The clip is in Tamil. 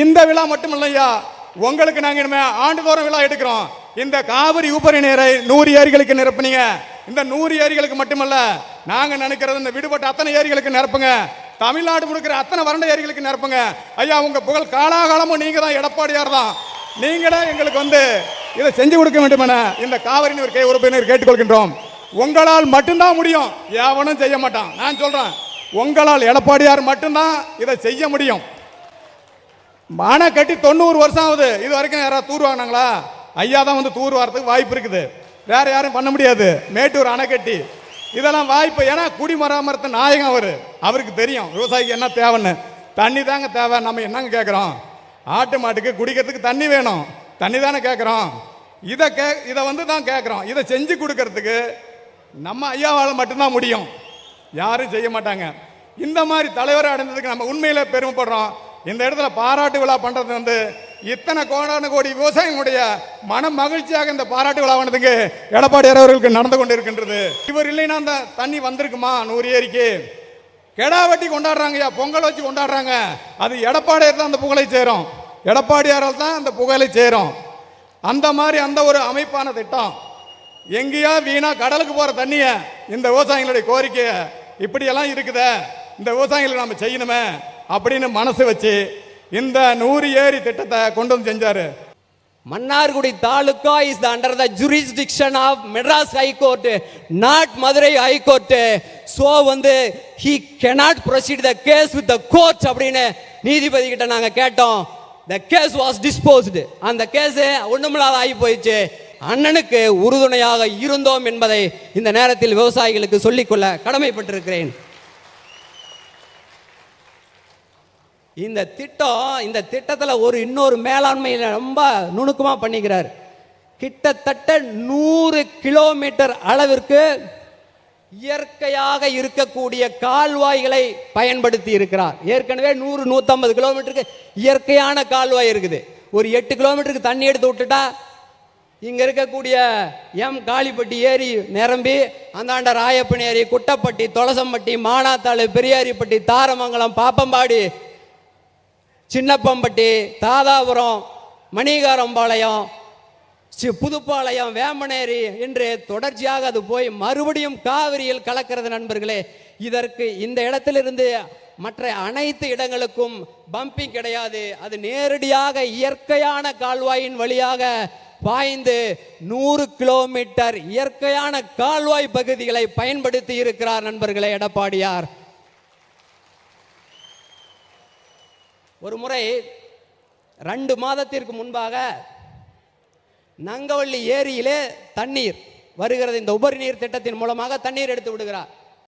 இந்த விழா மட்டுமல்லையா, உங்களுக்கு நாங்க இனிமே ஆண்டுதோறும் விழா எடுக்கிறோம். இந்த காவிரி உபரி நீரை 100 ஏரிகளுக்கு நிரப்புனீங்க. இந்த 100 ஏரிகளுக்கு மட்டுமல்ல, நாங்க நினைக்கிறது இந்த விடுபட்ட அத்தனை ஏரிகளுக்கு நிரப்புங்க. தமிழ்நாடு முழுக்கிற அத்தனை வறண்ட ஏரிகளுக்கு நிரப்புங்க. ஐயா, உங்க புகழ் காலாகாலமும் நீங்க தான், எடப்பாடியார் தான். நீங்களே எங்களுக்கு இதை செஞ்சு கொடுக்க வேண்டும் என இந்த காவிரி நீர் உறுப்பினர் கேட்டுக்கொள்கின்றோம். உங்களால் மட்டும்தான் முடியும், எவனும் செய்ய மாட்டான். நான் சொல்றேன், உங்களால் எடப்பாடியார் மட்டும்தான் இதை செய்ய முடியும். அணை கட்டி 90 வருஷம் ஆகுது. இது வரைக்கும் யாராவது தூர் வாங்கினாங்களா? ஐயா தான் தூர் வாரத்துக்கு வாய்ப்பு இருக்குது. வேற யாரும் பண்ண முடியாது. மேட்டூர் அணை கட்டி இதெல்லாம் வாய்ப்பு. ஏன்னா குடிமராமத்து நாயகம் அவருக்கு தெரியும் விவசாயிக்கு என்ன தேவைன்னு. தண்ணி தாங்க தேவை. நம்ம என்னங்க கேட்குறோம்? ஆட்டு மாட்டுக்கு குடிக்கிறதுக்கு தண்ணி வேணும். தண்ணி தானே கேட்குறோம். இதை தான் கேட்குறோம். இதை செஞ்சு கொடுக்கறதுக்கு நம்ம ஐயாவால் மட்டும்தான் முடியும், யாரும் செய்ய மாட்டாங்க. இந்த மாதிரி தலைவரை அடைந்ததுக்கு நம்ம உண்மையில பெருமைப்படுறோம். இந்த இடத்துல பாராட்டு விழா பண்றது இத்தனை கோடான கோடி விவசாயிகளுடைய மன மகிழ்ச்சியாக இந்த பாராட்டு விழா பண்ணதுக்கு எடப்பாடியார் அவர்களுக்கு நடந்து கொண்டு இருக்கின்றது. இவர் இல்லைன்னா அந்த தண்ணி வந்திருக்குமா? 100 ஏரிக்கு கெடா வெட்டி கொண்டாடுறாங்க, பொங்கல் வச்சு கொண்டாடுறாங்க. அது எடப்பாடியார் தான் அந்த புகழை சேரும். எடப்பாடியாரால் தான் அந்த புகழை சேரும். அந்த மாதிரி அந்த ஒரு அமைப்பான திட்டம். எங்கேயா வீணா கடலுக்கு போற தண்ணிய இந்த விவசாயிகளுடைய கோரிக்கைய இப்படியெல்லாம் இருக்குதே, இந்த விவசாயிகளுக்கு நம்ம செய்யணுமே அப்படின்னு மனசு வச்சு இந்த 100 ஏரி திட்டத்தை கொண்டு வந்து செஞ்சாரு. Mannargudi taluka is under the jurisdiction of Madras High Court, not Madurai High Court. So he cannot proceed the case with the court அப்படின்னு நீதிபதி கிட்ட நாங்க கேட்டோம். The case was disposed. அந்த கேஸ் ஒண்ணுமில்லாத ஆகி போயிடுச்சு. அண்ணனுக்கு உறுதுணையாக இருந்தோம் என்பதை இந்த நேரத்தில் விவசாயிகளுக்கு சொல்லிக்கொள்ள கடமைப்பட்டிருக்கிறேன். இந்த திட்டத்தில் இன்னொரு மேலாண்மையில் ரொம்ப நுணுக்கமாக பண்ணிக்கிறார். கிட்டத்தட்ட 100 கிலோமீட்டர் அளவிற்கு இயற்கையாக இருக்கக்கூடிய கால்வாய்களை பயன்படுத்தி இருக்கிறார். ஏற்கனவே 100-150 கிலோமீட்டருக்கு இயற்கையான கால்வாய் இருக்குது. ஒரு 8 கிலோமீட்டருக்கு தண்ணி எடுத்து விட்டுட்டா இங்க இருக்கக்கூடிய காளிப்பட்டி ஏரி நிரம்பி அந்தாண்ட ராயப்பன் ஏரி, குட்டப்பட்டி, தொலசம்பட்டி, மானாத்தாளு, பெரியாரிப்பட்டி, தாரமங்கலம், பாப்பம்பாடி, சின்னப்பம்பட்டி, தாதாபுரம், மணிகாரம்பாளையம், புதுப்பாளையம், வேம்பனேரி என்று தொடர்ச்சியாக அது போய் மறுபடியும் காவிரியில் கலக்கிறது. நண்பர்களே, இதற்கு இந்த இடத்திலிருந்து மற்ற அனைத்து இடங்களுக்கும் பம்பிங் கிடையாது. அது நேரடியாக இயற்கையான கால்வாயின் வழியாக பாய்ந்து 100 கிலோமீட்டர் இயற்கையான கால்வாய் பகுதிகளை பயன்படுத்தி இருக்கிறார். நண்பர்களே, எடப்பாடியார் ஒரு முறை 2 மாதத்திற்கு முன்பாக நங்கவள்ளி ஏரியிலே தண்ணீர் வருகிறது. இந்த உபரி நீர் திட்டத்தின் மூலமாக தண்ணீர் எடுத்து விடுகிறார்.